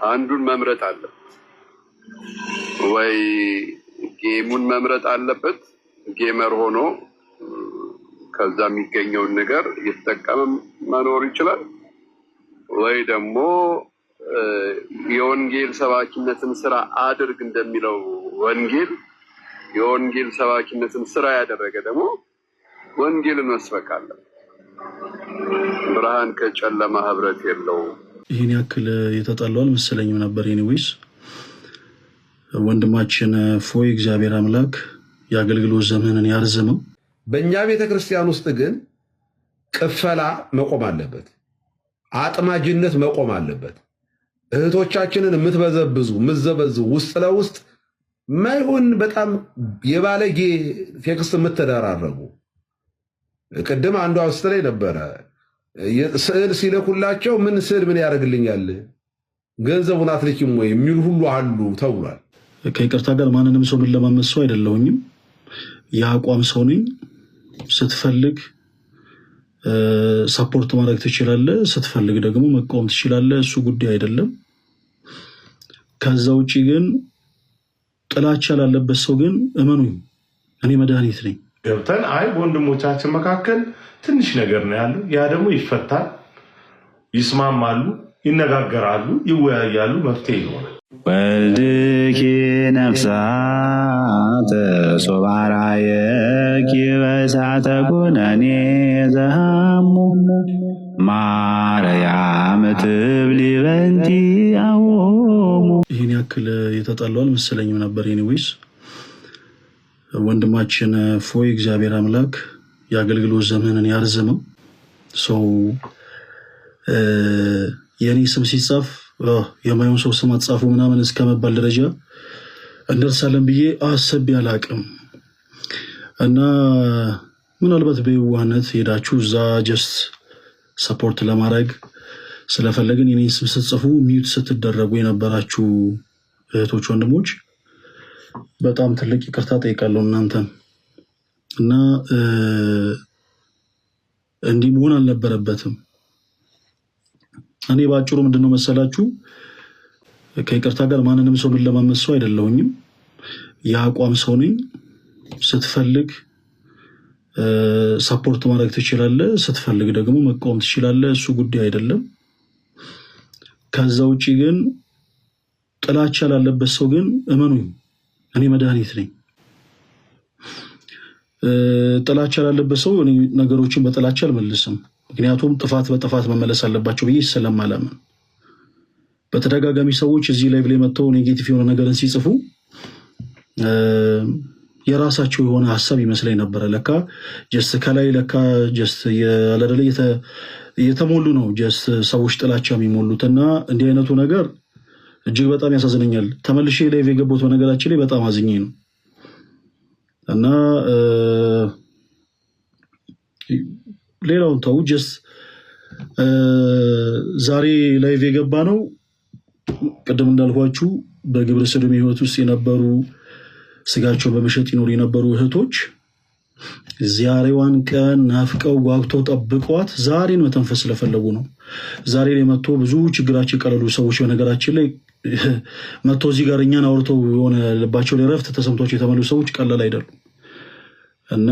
አንዱን መምረጥ አለበት ወይ ጌሙን መምረጥ አለበት ጌመር ሆኖ ከዛ የሚገኘውን ነገር እየተጠቀመ መኖር ይችላል ወይ ደግሞ የወንጌል ሰባኪነትን ስራ አድርግ እንደሚለው ወንጌል የወንጌል ሰባኪነትን ስራ ያደረገ ደግሞ ወንጌልን መስበክ አለበት። ብርሃን ከጨለማ ህብረት የለውም። ይህን ያክል የተጣላው አልመሰለኝም ነበር። ኤኒዌይስ ወንድማችን ፎይ እግዚአብሔር አምላክ የአገልግሎት ዘመንን ያርዝመው። በእኛ ቤተክርስቲያን ውስጥ ግን ቅፈላ መቆም አለበት። አጥማጅነት መቆም አለበት። እህቶቻችንን የምትበዘብዙ ውስጥ ለውስጥ ማይሆን በጣም የባለጌ ቴክስት የምትደራረጉ ቅድም አንዱ ውስጥ ላይ ነበረ ስዕል ሲልኩላቸው ምን ስዕል ምን ያደርግልኛል ገንዘቡን አትልኪም ወይ የሚሉ ሁሉ አሉ ተብሏል። ከይቅርታ ጋር ማንንም ሰው ምን ለማመሰው አይደለሁኝም። የአቋም ሰው ነኝ። ስትፈልግ ሰፖርት ማድረግ ትችላለህ፣ ስትፈልግ ደግሞ መቃወም ትችላለህ። እሱ ጉዳይ አይደለም። ከዛ ውጪ ግን ጥላቻ ላለበት ሰው ግን እመኑኝ እኔ መድኃኒት ነኝ። ገብተን አይ በወንድሞቻችን መካከል ትንሽ ነገር ነው ያለው፣ ያ ደግሞ ይፈታል፣ ይስማማሉ፣ ይነጋገራሉ፣ ይወያያሉ፣ መፍትሄ ይሆናል። ወልድኪ ነፍሳተ ሶባራየኪ በእሳተ ኩነኔ ዘሃሙ ማርያም ትብሊ በንቲ አዎሙ። ይህን ያክል የተጣላው አልመሰለኝም ነበር። ኤኒዌይስ ወንድማችን ፎይ እግዚአብሔር አምላክ የአገልግሎት ዘመንን ያርዝመው። ሰው የኔ ስም ሲጻፍ የማየውን ሰው ስም አትጻፉ ምናምን እስከመባል ደረጃ እንደርሳለን ብዬ አስቤ አላቅም። እና ምናልባት በየዋህነት ሄዳችሁ እዛ ጀስት ሰፖርት ለማድረግ ስለፈለግን የኔን ስም ስትጽፉ ሚዩት ስትደረጉ የነበራችሁ እህቶች፣ ወንድሞች በጣም ትልቅ ይቅርታ ጠይቃለሁ እናንተን። እና እንዲህ መሆን አልነበረበትም። እኔ ባጭሩ ምንድነው መሰላችሁ ከይቅርታ ጋር ማንንም ሰው ምን ለማመሰው አይደለሁኝም። የአቋም ሰው ነኝ። ስትፈልግ ሰፖርት ማድረግ ትችላለህ፣ ስትፈልግ ደግሞ መቃወም ትችላለህ። እሱ ጉዳይ አይደለም። ከዛ ውጪ ግን ጥላቻ ላለበት ሰው ግን እመኑኝ እኔ መድኃኒት ነኝ። ጥላቻ ላለበት ሰው እኔ ነገሮችን በጥላቻ አልመልስም። ምክንያቱም ጥፋት በጥፋት መመለስ አለባቸው ብዬ ስለማላምን በተደጋጋሚ ሰዎች እዚህ ላይቭ ላይ መጥተው ኔጌቲቭ የሆነ ነገርን ሲጽፉ የራሳቸው የሆነ ሀሳብ ይመስለኝ ነበረ። ለካ ጀስት ከላይ ለካ ጀስት ያለደለ የተሞሉ ነው ጀስት ሰዎች ጥላቻ የሚሞሉት። እና እንዲህ አይነቱ ነገር እጅግ በጣም ያሳዝነኛል። ተመልሼ ላይቭ የገባሁት በነገራችን ላይ በጣም አዝኜ ነው። እና ሌላውን ተው ጀስት ዛሬ ላይቭ የገባ ነው ቅድም እንዳልኳችሁ በግብረ ሰዶም ህይወት ውስጥ የነበሩ ስጋቸው በመሸጥ ይኖሩ የነበሩ እህቶች ዛሬዋን ቀን ናፍቀው ጓጉተው ጠብቀዋት ዛሬን መተንፈስ ስለፈለጉ ነው። ዛሬ ላይ መጥቶ ብዙ ችግራቸው የቀለሉ ሰዎች በነገራችን ላይ መጥቶ እዚህ ጋር እኛን አውርተው የሆነ ልባቸው ላይ ረፍት ተሰምቷቸው የተመሉ ሰዎች ቀላል አይደሉም። እና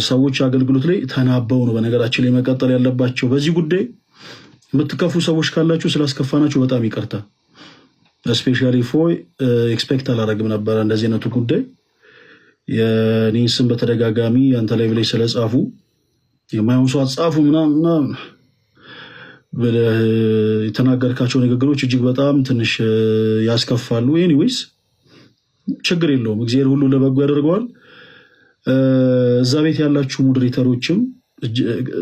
ሰዎች አገልግሎት ላይ ተናበው ነው በነገራችን ላይ መቀጠል ያለባቸው። በዚህ ጉዳይ የምትከፉ ሰዎች ካላችሁ ስላስከፋናችሁ በጣም ይቅርታ። ስፔሻሊ ፎይ ኤክስፔክት አላረግም ነበር እንደዚህ አይነቱ ጉዳይ የኔን ስም በተደጋጋሚ አንተ ላይ ብለሽ ስለጻፉ የማይሆን ሰው አጻፉ ምናምን የተናገርካቸው ንግግሮች እጅግ በጣም ትንሽ ያስከፋሉ። ኤኒዌይስ ችግር የለውም፣ እግዚአብሔር ሁሉ ለበጎ ያደርገዋል። እዛ ቤት ያላችሁ ሞዴሬተሮችም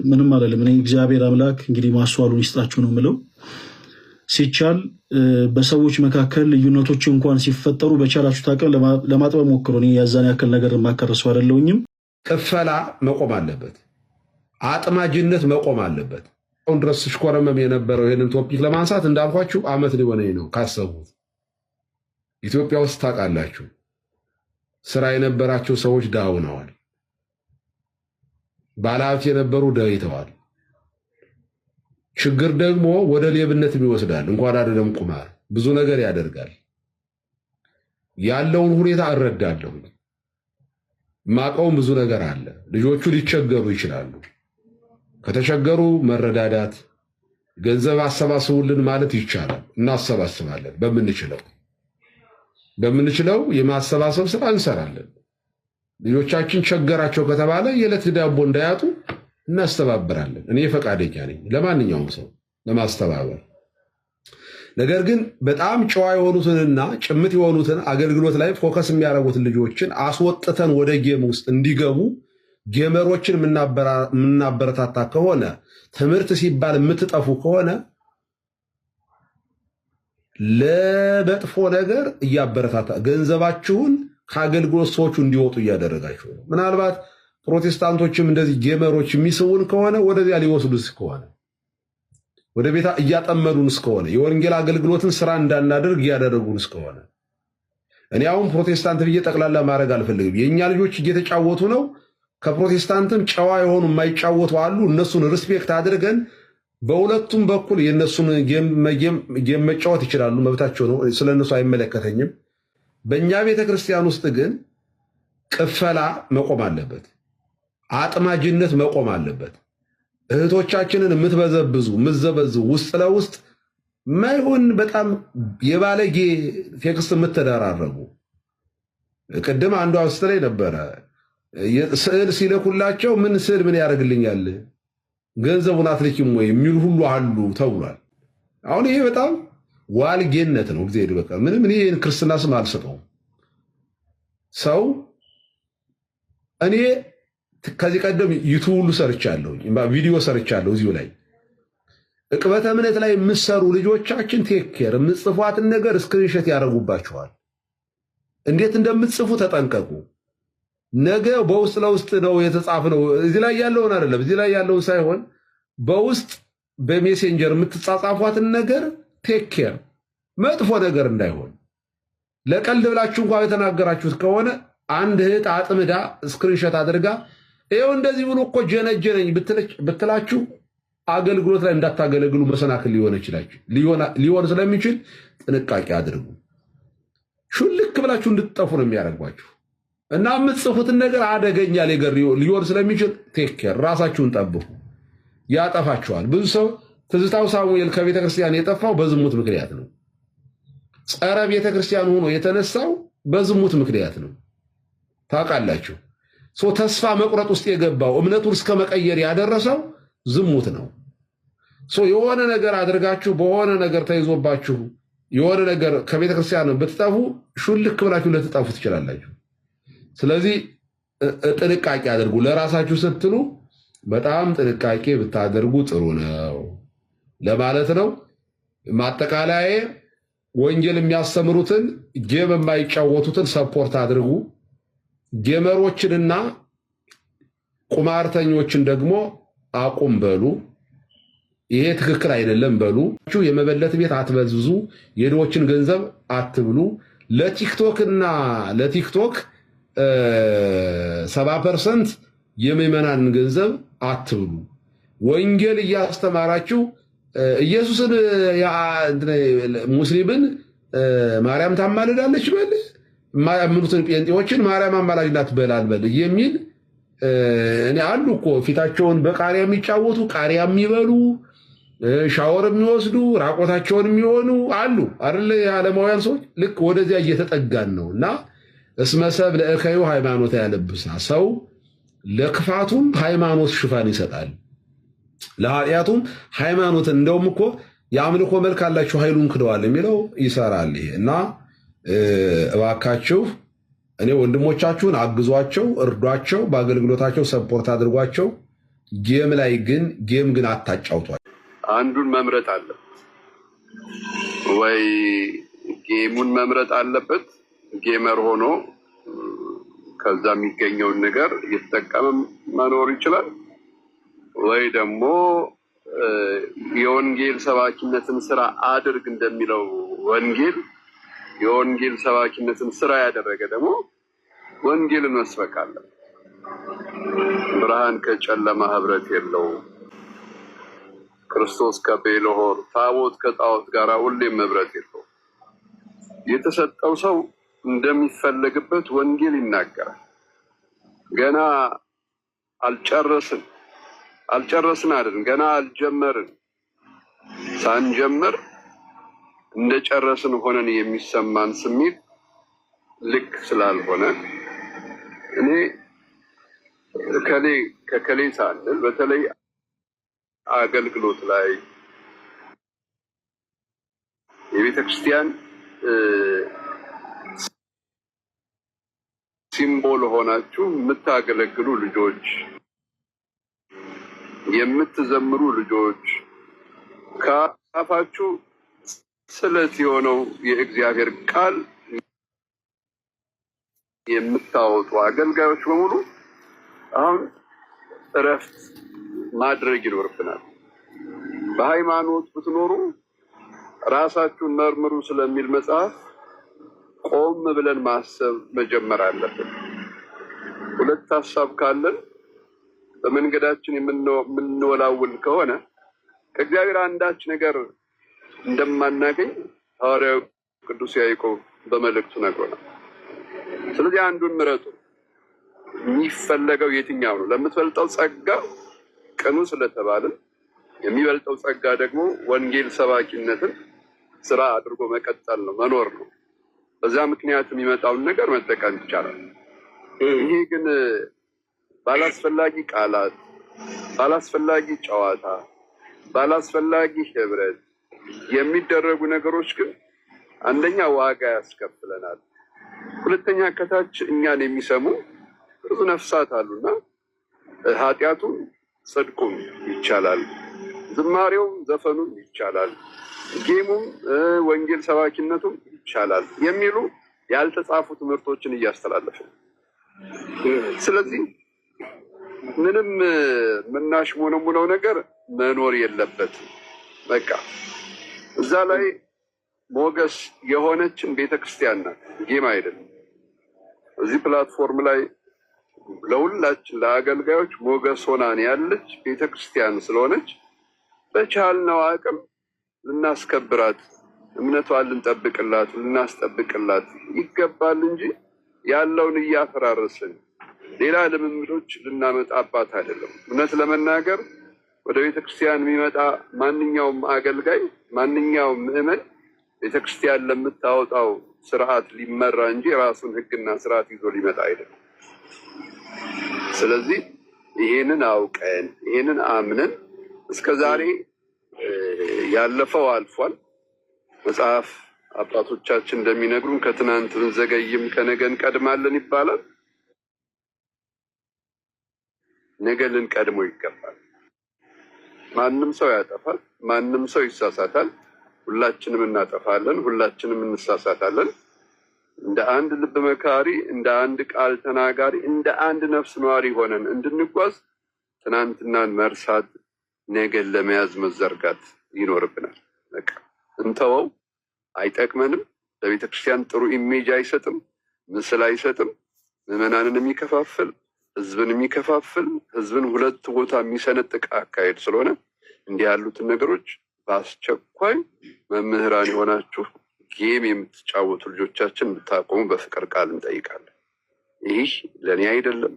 ምንም አይደለም። እኔ እግዚአብሔር አምላክ እንግዲህ ማስተዋሉን ይስጣችሁ ነው የምለው። ሲቻል በሰዎች መካከል ልዩነቶች እንኳን ሲፈጠሩ በቻላችሁ ታቀም ለማጥበብ ሞክሩ። እኔ ያዛን ያክል ነገር ማከረሰው አይደለሁኝም። ቅፈላ መቆም አለበት። አጥማጅነት መቆም አለበት። አሁን ድረስ ሽኮረመም የነበረው ይህንን ቶፒክ ለማንሳት እንዳልኳችሁ አመት ሊሆነኝ ነው ካሰቡት። ኢትዮጵያ ውስጥ ታውቃላችሁ ስራ የነበራቸው ሰዎች ድሃ ሆነዋል። ባለሀብት የነበሩ ደህይተዋል። ችግር ደግሞ ወደ ሌብነት ይወስዳል። እንኳን አይደለም ቁማር ብዙ ነገር ያደርጋል። ያለውን ሁኔታ እረዳለሁ። ማቀውም ብዙ ነገር አለ። ልጆቹ ሊቸገሩ ይችላሉ። ከተቸገሩ መረዳዳት፣ ገንዘብ አሰባስቡልን ማለት ይቻላል። እናሰባስባለን። በምንችለው የማሰባሰብ ስራ እንሰራለን። ልጆቻችን ቸገራቸው ከተባለ የዕለት ዳቦ እንዳያጡ እናስተባብራለን። እኔ ፈቃደኛ ነኝ ለማንኛውም ሰው ለማስተባበር። ነገር ግን በጣም ጨዋ የሆኑትንና ጭምት የሆኑትን አገልግሎት ላይ ፎከስ የሚያደርጉትን ልጆችን አስወጥተን ወደ ጌም ውስጥ እንዲገቡ ጌመሮችን የምናበረታታ ከሆነ ትምህርት ሲባል የምትጠፉ ከሆነ ለመጥፎ ነገር እያበረታታ ገንዘባችሁን ከአገልግሎት ሰዎቹ እንዲወጡ እያደረጋችሁ ነው። ምናልባት ፕሮቴስታንቶችም እንደዚህ ጌመሮች የሚስቡን ከሆነ ወደዚያ ሊወስዱስ ከሆነ ወደ ቤታ እያጠመዱን እስከሆነ የወንጌል አገልግሎትን ስራ እንዳናደርግ እያደረጉን እስከሆነ እኔ አሁን ፕሮቴስታንት ብዬ ጠቅላላ ማድረግ አልፈልግም። የእኛ ልጆች እየተጫወቱ ነው። ከፕሮቴስታንትም ጨዋ የሆኑ የማይጫወቱ አሉ። እነሱን ሪስፔክት አድርገን በሁለቱም በኩል የእነሱን ጌም መጫወት ይችላሉ፣ መብታቸው ነው። ስለነሱ አይመለከተኝም። በእኛ ቤተክርስቲያን ውስጥ ግን ቅፈላ መቆም አለበት። አጥማጅነት መቆም አለበት። እህቶቻችንን የምትበዘብዙ የምትዘበዙ ውስጥ ለውስጥ ማይሆን በጣም የባለጌ ቴክስት የምትደራረጉ ቅድም አንዷ ውስጥ ላይ ነበረ ስዕል ሲልኩላቸው ምን ስዕል ምን ያደርግልኛል ገንዘቡን አትልኪም ወይ የሚሉ ሁሉ አሉ ተብሏል። አሁን ይሄ በጣም ዋልጌነት ነው። ጊዜ በቃ ምንም እኔ ክርስትና ስም አልሰጠውም። ሰው እኔ ከዚህ ቀደም ዩቲዩብ ሁሉ ሰርቻለሁ፣ ቪዲዮ ሰርቻለሁ። እዚሁ ላይ ዕቅበተ እምነት ላይ የምትሰሩ ልጆቻችን ቴክ ኬር፣ የምትጽፏትን ነገር ስክሪንሾት ያደርጉባችኋል። እንዴት እንደምትጽፉ ተጠንቀቁ። ነገ በውስጥ ለውስጥ ነው የተጻፈው። እዚህ ላይ ያለውን አይደለም፣ እዚህ ላይ ያለውን ሳይሆን በውስጥ በሜሴንጀር የምትጻጻፏትን ነገር ቴክ ኬር፣ መጥፎ ነገር እንዳይሆን። ለቀልድ ብላችሁ እንኳን የተናገራችሁት ከሆነ አንድ እህት አጥምዳ ስክሪንሾት አድርጋ ይኸው እንደዚህ ብሎ እኮ ጀነጀነኝ ብትላችሁ አገልግሎት ላይ እንዳታገለግሉ መሰናክል ሊሆን ስለሚችል ጥንቃቄ አድርጉ። ሹልክ ብላችሁ እንድትጠፉ ነው የሚያደርጓችሁ እና የምትጽፉትን ነገር አደገኛ ነገር ሊሆን ስለሚችል ቴክ ኬር፣ ራሳችሁን ጠብቁ። ያጠፋችኋል። ብዙ ሰው ትዝታው ሳሙኤል ከቤተክርስቲያን የጠፋው በዝሙት ምክንያት ነው። ጸረ ቤተክርስቲያን ሆኖ የተነሳው በዝሙት ምክንያት ነው። ታውቃላችሁ። ተስፋ መቁረጥ ውስጥ የገባው እምነቱን እስከ መቀየር ያደረሰው ዝሙት ነው። የሆነ ነገር አድርጋችሁ በሆነ ነገር ተይዞባችሁ የሆነ ነገር ከቤተክርስቲያን ብትጠፉ ሹልክ ብላችሁ ልትጠፉ ትችላላችሁ። ስለዚህ ጥንቃቄ አድርጉ። ለራሳችሁ ስትሉ በጣም ጥንቃቄ ብታደርጉ ጥሩ ነው ለማለት ነው። ማጠቃለያ ወንጌል የሚያስተምሩትን ጌም የማይጫወቱትን ሰፖርት አድርጉ። ጌመሮችንና ቁማርተኞችን ደግሞ አቁም በሉ። ይሄ ትክክል አይደለም በሉ። የመበለት ቤት አትበዝብዙ፣ የድሆችን ገንዘብ አትብሉ። ለቲክቶክና ለቲክቶክ 70% የምዕመናንን ገንዘብ አትብሉ። ወንጌል እያስተማራችሁ ኢየሱስን ሙስሊምን ማርያም ታማልዳለች በል፣ የማያምኑትን ጴንጤዎችን ማርያም አማላጅ ናት በላል በል የሚል እኔ አሉ እኮ ፊታቸውን በቃሪያ የሚጫወቱ ቃሪያ የሚበሉ ሻወር የሚወስዱ ራቆታቸውን የሚሆኑ አሉ አይደል? የዓለማውያን ሰዎች ልክ ወደዚያ እየተጠጋን ነው። እና እስመሰብ ለእከዩ ሃይማኖት ያለብሳ ሰው ለክፋቱም ሃይማኖት ሽፋን ይሰጣል፣ ለኃጢአቱም ሃይማኖት እንደውም እኮ የአምልኮ መልክ አላችሁ ኃይሉን ክደዋል የሚለው ይሰራል። ይሄ እና እባካችሁ እኔ ወንድሞቻችሁን አግዟቸው፣ እርዷቸው፣ በአገልግሎታቸው ሰፖርት አድርጓቸው። ጌም ግን አታጫውቷል። አንዱን መምረጥ አለበት ወይ ጌሙን መምረጥ አለበት። ጌመር ሆኖ ከዛ የሚገኘውን ነገር እየተጠቀመ መኖር ይችላል። ወይ ደግሞ የወንጌል ሰባኪነትን ስራ አድርግ እንደሚለው ወንጌል የወንጌል ሰባኪነትን ስራ ያደረገ ደግሞ ወንጌልን መስበክ አለበት። ብርሃን ከጨለማ ህብረት የለውም። ክርስቶስ ከቤልሆር ታቦት ከጣዖት ጋር ሁሌም ህብረት የለውም። የተሰጠው ሰው እንደሚፈለግበት ወንጌል ይናገራል። ገና አልጨረስን አይደል? ገና አልጀመርን። ሳንጀምር እንደጨረስን ሆነን የሚሰማን ስሜት ልክ ስላልሆነ እኔ ከከሌ ሳንል በተለይ አገልግሎት ላይ የቤተክርስቲያን ሲምቦል ሆናችሁ የምታገለግሉ ልጆች፣ የምትዘምሩ ልጆች፣ ከአፋችሁ ስለት የሆነው የእግዚአብሔር ቃል የምታወጡ አገልጋዮች በሙሉ አሁን እረፍት ማድረግ ይኖርብናል። በሃይማኖት ብትኖሩ ራሳችሁን መርምሩ ስለሚል መጽሐፍ ቆም ብለን ማሰብ መጀመር አለብን። ሁለት ሀሳብ ካለን በመንገዳችን የምንወላውል ከሆነ ከእግዚአብሔር አንዳች ነገር እንደማናገኝ ሐዋርያው ቅዱስ ያዕቆብ በመልእክቱ ነግሮናል። ስለዚህ አንዱን ምረጡ። የሚፈለገው የትኛው ነው? ለምትበልጠው ጸጋ ቅኑ ስለተባልን የሚበልጠው ጸጋ ደግሞ ወንጌል ሰባኪነትን ስራ አድርጎ መቀጠል ነው፣ መኖር ነው። በዛ ምክንያት የሚመጣውን ነገር መጠቀም ይቻላል። ይሄ ግን ባላስፈላጊ ቃላት፣ ባላስፈላጊ ጨዋታ፣ ባላስፈላጊ ህብረት የሚደረጉ ነገሮች ግን አንደኛ ዋጋ ያስከፍለናል። ሁለተኛ ከታች እኛን የሚሰሙ ብዙ ነፍሳት አሉና ኃጢአቱም ጽድቁም ይቻላል፣ ዝማሬውም ዘፈኑም ይቻላል፣ ጌሙም ወንጌል ሰባኪነቱም ይቻላል የሚሉ ያልተጻፉ ትምህርቶችን እያስተላለፍን ስለዚህ ምንም የምናሽሞነሙነው ነገር መኖር የለበትም። በቃ እዛ ላይ ሞገስ የሆነችን ቤተክርስቲያን ናት፣ ጌም አይደለም። እዚህ ፕላትፎርም ላይ ለሁላችን ለአገልጋዮች ሞገስ ሆናን ያለች ቤተክርስቲያን ስለሆነች በቻልነው አቅም ልናስከብራት፣ እምነቷን ልንጠብቅላት፣ ልናስጠብቅላት ይገባል እንጂ ያለውን እያፈራረስን ሌላ ልምምዶች ልናመጣባት አይደለም። እውነት ለመናገር ወደ ቤተክርስቲያን የሚመጣ ማንኛውም አገልጋይ፣ ማንኛውም ምዕመን ቤተክርስቲያን ለምታወጣው ስርዓት ሊመራ እንጂ ራሱን ሕግና ስርዓት ይዞ ሊመጣ አይደለም። ስለዚህ ይሄንን አውቀን ይሄንን አምነን እስከዛሬ ያለፈው አልፏል። መጽሐፍ አባቶቻችን እንደሚነግሩን ከትናንት ብንዘገይም ከነገ እንቀድማለን ይባላል። ነገ ልንቀድሞ ይገባል። ማንም ሰው ያጠፋል፣ ማንም ሰው ይሳሳታል። ሁላችንም እናጠፋለን፣ ሁላችንም እንሳሳታለን። እንደ አንድ ልብ መካሪ፣ እንደ አንድ ቃል ተናጋሪ፣ እንደ አንድ ነፍስ ነዋሪ ሆነን እንድንጓዝ ትናንትናን መርሳት፣ ነገን ለመያዝ መዘርጋት ይኖርብናል። በቃ እንተወው፣ አይጠቅመንም። ለቤተ ክርስቲያን ጥሩ ኢሜጅ አይሰጥም፣ ምስል አይሰጥም። ምዕመናንን የሚከፋፍል፣ ህዝብን የሚከፋፍል፣ ህዝብን ሁለት ቦታ የሚሰነጥቅ አካሄድ ስለሆነ እንዲህ ያሉትን ነገሮች በአስቸኳይ መምህራን የሆናችሁ ጌም የምትጫወቱ ልጆቻችን ብታቆሙ በፍቅር ቃል እንጠይቃለን። ይህ ለእኔ አይደለም፣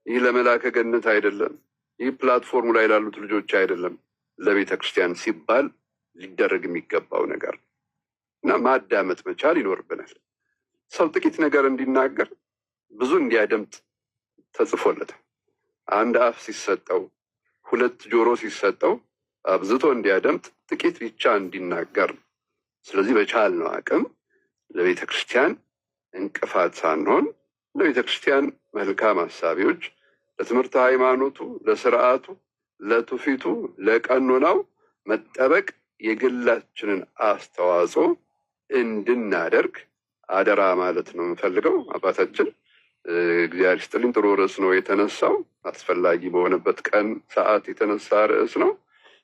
ይህ ለመላከ ገነት አይደለም፣ ይህ ፕላትፎርሙ ላይ ላሉት ልጆች አይደለም፣ ለቤተ ክርስቲያን ሲባል ሊደረግ የሚገባው ነገር እና ማዳመጥ መቻል ይኖርብናል። ሰው ጥቂት ነገር እንዲናገር ብዙ እንዲያደምጥ ተጽፎለታል። አንድ አፍ ሲሰጠው፣ ሁለት ጆሮ ሲሰጠው አብዝቶ እንዲያደምጥ፣ ጥቂት ብቻ እንዲናገር ነው። ስለዚህ በቻልነው አቅም ለቤተ ክርስቲያን እንቅፋት ሳንሆን ለቤተ ክርስቲያን መልካም ሀሳቢዎች፣ ለትምህርት ሃይማኖቱ፣ ለስርዓቱ፣ ለትውፊቱ፣ ለቀኖናው መጠበቅ የግላችንን አስተዋጽኦ እንድናደርግ አደራ ማለት ነው የምፈልገው። አባታችን እግዚአብሔር ይስጥልኝ። ጥሩ ርዕስ ነው የተነሳው። አስፈላጊ በሆነበት ቀን ሰዓት የተነሳ ርዕስ ነው።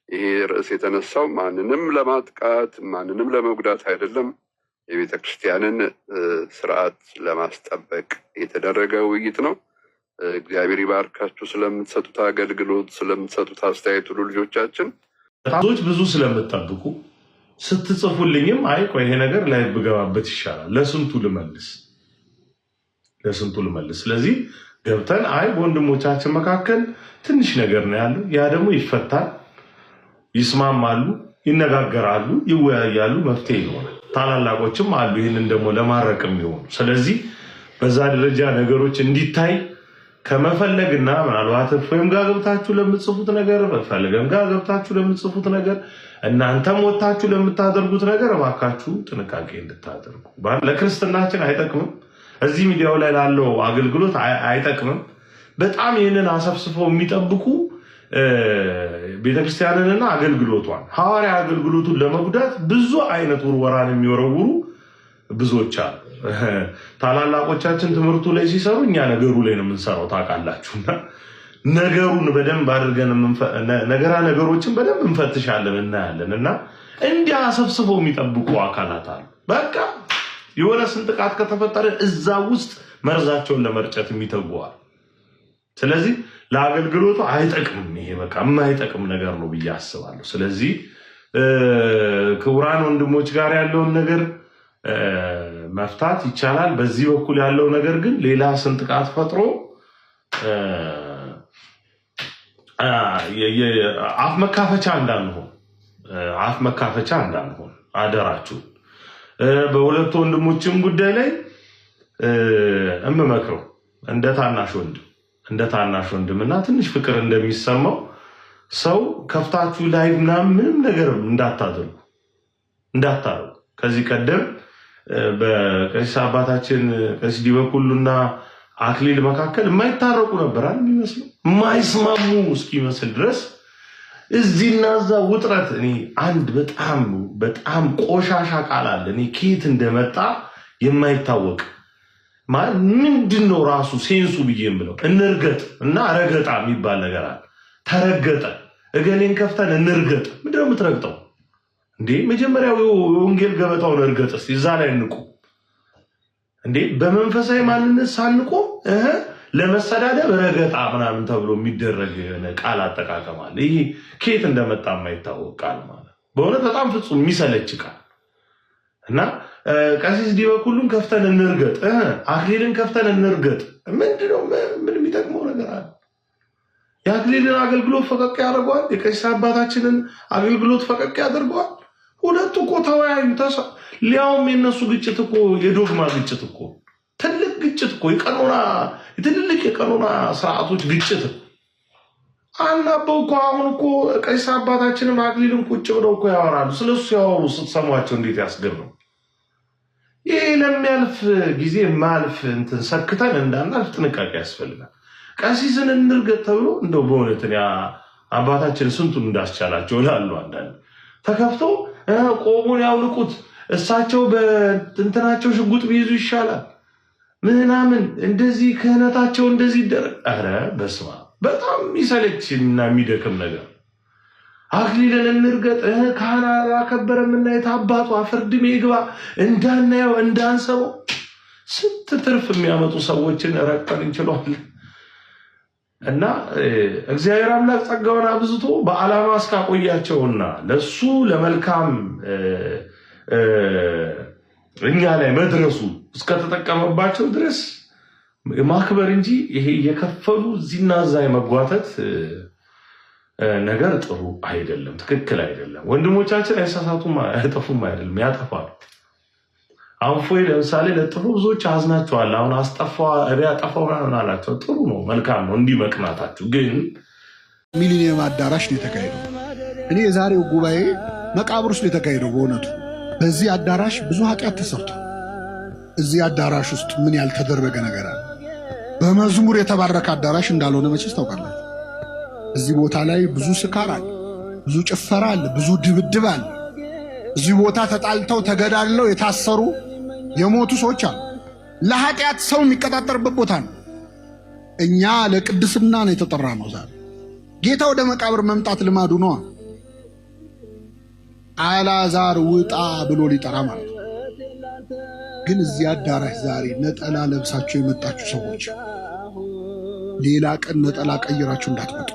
ይሄ ርዕስ የተነሳው ማንንም ለማጥቃት ማንንም ለመጉዳት አይደለም። የቤተ ክርስቲያንን ስርዓት ለማስጠበቅ የተደረገ ውይይት ነው። እግዚአብሔር ይባርካችሁ ስለምትሰጡት አገልግሎት፣ ስለምትሰጡት አስተያየት ሁሉ ልጆቻችን ብዙ ስለምትጠብቁ ስትጽፉልኝም አይ ቆይ ይሄ ነገር ላይ ብገባበት ይሻላል ለስንቱ ልመልስ ስለዚህ ገብተን አይ ወንድሞቻችን መካከል ትንሽ ነገር ነው ያለው ያ ደግሞ ይፈታል ይስማማሉ ይነጋገራሉ ይወያያሉ መፍትሄ ይሆናል ታላላቆችም አሉ ይሄንን ደግሞ ለማረቅም ይሆን ስለዚህ በዛ ደረጃ ነገሮች እንዲታይ ከመፈለግና ምናልባት ፍሬም ጋር ገብታችሁ ለምትጽፉት ነገር ፈለገም ጋር ገብታችሁ ለምትጽፉት ነገር እናንተም ወጣችሁ ለምታደርጉት ነገር እባካችሁ ጥንቃቄ እንድታደርጉ ለክርስትናችን አይጠቅምም እዚህ ሚዲያው ላይ ላለው አገልግሎት አይጠቅምም በጣም ይሄንን አሰፍስፈው የሚጠብቁ ቤተክርስቲያንንና አገልግሎቷን ሐዋርያ አገልግሎቱን ለመጉዳት ብዙ አይነት ወራን የሚወረውሩ ብዙዎች አሉ ታላላቆቻችን ትምህርቱ ላይ ሲሰሩ እኛ ነገሩ ላይ ነው የምንሰራው ታውቃላችሁና ነገሩን በደንብ አድርገን ነገሮችን በደንብ እንፈትሻለን እናያለንና እንዲያ አሰፍስፈው የሚጠብቁ አካላት አሉ በቃ የሆነ ስንጥቃት ከተፈጠረ እዛ ውስጥ መርዛቸውን ለመርጨት የሚተጉዋል ስለዚህ ለአገልግሎቱ አይጠቅምም ይሄ በቃ የማይጠቅም ነገር ነው ብዬ አስባለሁ ስለዚህ ክቡራን ወንድሞች ጋር ያለውን ነገር መፍታት ይቻላል በዚህ በኩል ያለው ነገር ግን ሌላ ስንጥቃት ፈጥሮ አፍ መካፈቻ እንዳንሆን አደራችሁ በሁለት ወንድሞችም ጉዳይ ላይ እምመክረው እንደ ታናሽ ወንድምና ትንሽ ፍቅር እንደሚሰማው ሰው ከፍታችሁ ላይ ምንም ነገር እንዳታደርጉ ከዚህ ቀደም በቀሲስ አባታችን ቀሲስ ዲበኩሉና አክሊል መካከል የማይታረቁ ነበር የሚመስለው የማይስማሙ እስኪመስል ድረስ እዚህና እዛ ውጥረት እኔ አንድ በጣም ቆሻሻ ቃል አለ እኔ ከየት እንደመጣ የማይታወቅ ምንድነው ራሱ ሴንሱ ብዬም ብለው እንርገጥ እና ረገጣ የሚባል ነገር አለ ተረገጠ እገሌን ከፍተን እንርገጥ ምንድነው የምትረግጠው እንዴ መጀመሪያው የወንጌል ገበታውን እርገጥ እስቲ እዛ ላይ እንቁ እንዴ በመንፈሳዊ ማንነት ሳንቆ ለመሰዳደብ ረገጣ ምናምን ተብሎ የሚደረግ ቃል አጠቃቀማል ይሄ ከየት እንደመጣ የማይታወቅ ቃል ማለት በእውነት በጣም ፍጹም የሚሰለች ቃል እና ቀሲስ ዲበኩሉን ከፍተን እንርገጥ አክሊልን ከፍተን እንርገጥ ምንድነው ምን የሚጠቅመው ነገር አለ የአክሊልን አገልግሎት ፈቀቅ ያደርገዋል የቀሲስ አባታችንን አገልግሎት ፈቀቅ ያደርገዋል ሁለቱ እኮ ተወያዩ ሊያውም የነሱ ግጭት እኮ የዶግማ ግጭት እኮ ትልቅ ግጭት እኮ የትልልቅ የቀኖና ስርዓቶች ግጭት አናበው እኮ አሁን እኮ ቀሲስ አባታችንን አክሊልን ቁጭ ብለው እኮ ያወራሉ ስለሱ ያወሩ ስትሰሟቸው እንዴት ያስገርም ይሄ ለሚያልፍ ጊዜ ማልፍ እንትን ሰክተን እንዳናልፍ ጥንቃቄ ያስፈልጋል ቀሲስን እንርገጥ ተብሎ እንደው በእውነት አባታችን ስንቱን እንዳስቻላቸው ላሉ አንዳንድ ተከፍቶ ቆቡን ያውልቁት እሳቸው በእንትናቸው ሽጉጥ ቢይዙ ይሻላል ምናምን እንደዚህ ክህነታቸው እንደዚህ ይደረግ አረ በስማ በጣም የሚሰለችና የሚደክም ነገር አክሊልን እንርገጥ ካህና አከበረምና የታባቱ አፈርድሜ ይግባ እንዳናየው እንዳንሰበው ስንት ትርፍ የሚያመጡ ሰዎችን ረቀን እንችላለን እና እግዚአብሔር አምላክ ጸጋውን አብዝቶ በዓላማ እስካቆያቸውና ለሱ ለመልካም እኛ ላይ መድረሱ እስከተጠቀመባቸው ድረስ ማክበር እንጂ ይሄ የከፈሉ እዚህና እዛ የመጓተት ነገር ጥሩ አይደለም ትክክል አይደለም ወንድሞቻችን አይሳሳቱም አይጠፉም አይደለም ያጠፋሉ አሁን ፎይ ለምሳሌ ለጥፉ ብዙዎች አዝናቸዋል አሁን ያጠፋው አላቸው ጥሩ ነው መልካም ነው እንዲህ መቅናታችሁ ግን ሚሊኒየም አዳራሽ ነው የተካሄደው እኔ የዛሬው ጉባኤ መቃብር ውስጥ የተካሄደው በእውነቱ በዚህ አዳራሽ ብዙ ኃጢአት ተሰርቷል እዚህ አዳራሽ ውስጥ ምን ያልተደረገ ነገር አለ በመዝሙር የተባረከ አዳራሽ እንዳልሆነ መቼስ ታውቃላችሁ እዚህ ቦታ ላይ ብዙ ስካር አለ ብዙ ጭፈራ አለ ብዙ ድብድብ አለ እዚህ ቦታ ተጣልተው ተገዳድለው የታሰሩ የሞቱ ሰዎች አሉ ለኃጢአት ሰው የሚቀጣጠርበት ቦታ ነው እኛ ለቅድስና ነው የተጠራነው ዛሬ ጌታ ወደ መቃብር መምጣት ልማዱ ነው አልዓዛር ውጣ ብሎ ሊጠራ ማለት ነው ግን እዚህ አዳራሽ ዛሬ ነጠላ ለብሳችሁ የመጣችሁ ሰዎች ሌላ ቀን ነጠላ ቀይራችሁ እንዳትመጡ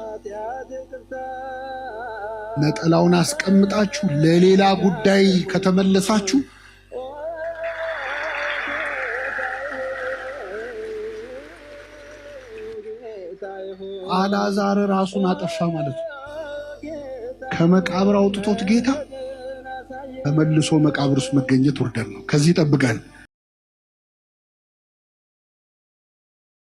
ነጠላውን አስቀምጣችሁ ለሌላ ጉዳይ ከተመለሳችሁ አልዓዛር ራሱን አጠፋ ማለት ነው። ከመቃብር አውጥቶት ጌታ ተመልሶ መቃብር ውስጥ መገኘት ውርደት ነው። ከዚህ ጠብቀን